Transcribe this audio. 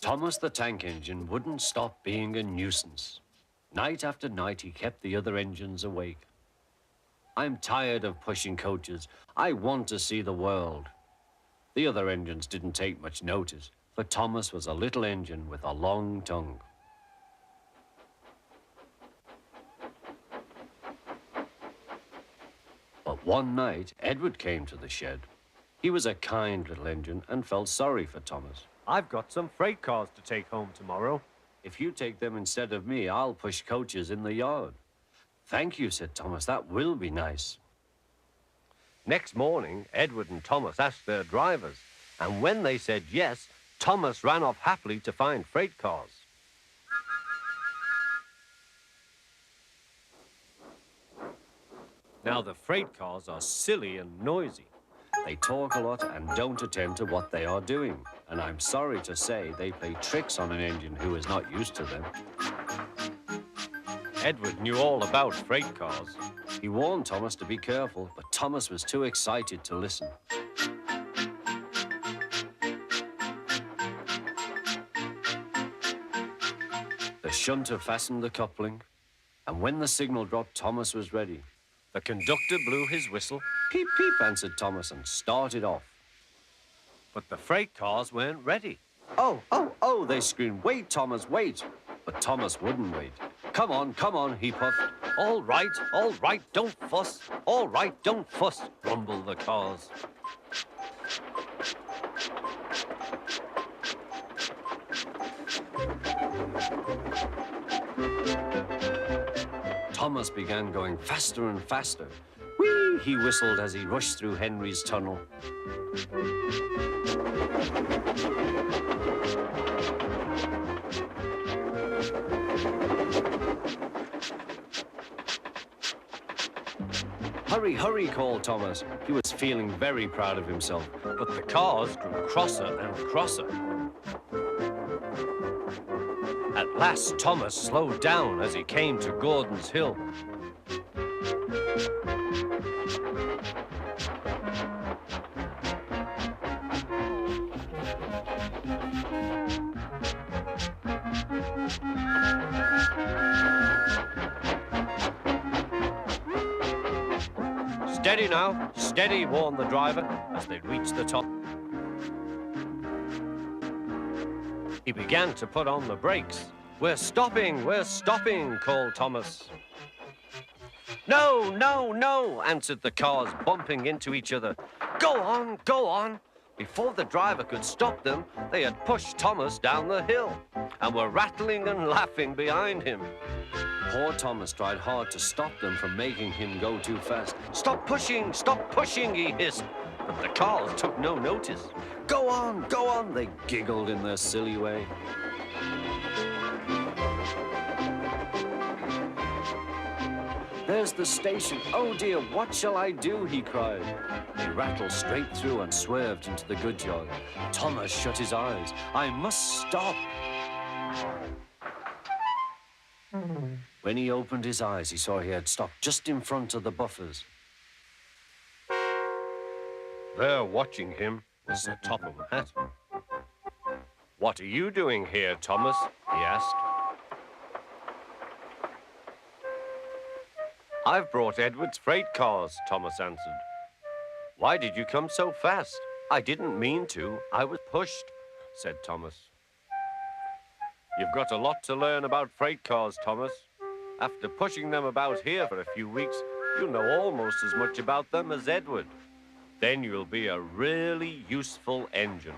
Thomas the tank engine wouldn't stop being a nuisance. Night after night, he kept the other engines awake. I'm tired of pushing coaches. I want to see the world. The other engines didn't take much notice, for Thomas was a little engine with a long tongue. But one night, Edward came to the shed. He was a kind little engine and felt sorry for Thomas. I've got some freight cars to take home tomorrow. If you take them instead of me, I'll push coaches in the yard. Thank you, said Thomas. That will be nice. Next morning, Edward and Thomas asked their drivers, and when they said yes, Thomas ran off happily to find freight cars. Now, the freight cars are silly and noisy. They talk a lot and don't attend to what they are doing. And I'm sorry to say they play tricks on an engine who is not used to them. Edward knew all about freight cars. He warned Thomas to be careful, but Thomas was too excited to listen. The shunter fastened the coupling, and when the signal dropped, Thomas was ready. The conductor blew his whistle. Peep, peep, answered Thomas and started off. But the freight cars weren't ready. Oh, oh, oh, they screamed. Wait, Thomas, wait. But Thomas wouldn't wait. Come on, he puffed. All right, don't fuss. All right, don't fuss, grumbled the cars. Thomas began going faster and faster. Whee! He whistled as he rushed through Henry's tunnel. Hurry, hurry, called Thomas. He was feeling very proud of himself. But the cars grew crosser and crosser. At last, Thomas slowed down as he came to Gordon's Hill. Steady now, steady, warned the driver as they reached the top. He began to put on the brakes. We're stopping, called Thomas. No, no, no, answered the cars, bumping into each other. Go on, go on. Before the driver could stop them, they had pushed Thomas down the hill and were rattling and laughing behind him. Poor Thomas tried hard to stop them from making him go too fast. Stop pushing, he hissed. But the cars took no notice. Go on, they giggled in their silly way. There's the station. Oh dear, what shall I do? He cried. They rattled straight through and swerved into the goods yard. Thomas shut his eyes. I must stop. When he opened his eyes, he saw he had stopped just in front of the buffers. There, watching him, was the top of a hat. What are you doing here, Thomas? He asked. I've brought Edward's freight cars, Thomas answered. Why did you come so fast? I didn't mean to. I was pushed, said Thomas. You've got a lot to learn about freight cars, Thomas. After pushing them about here for a few weeks, you'll know almost as much about them as Edward. Then you'll be a really useful engine.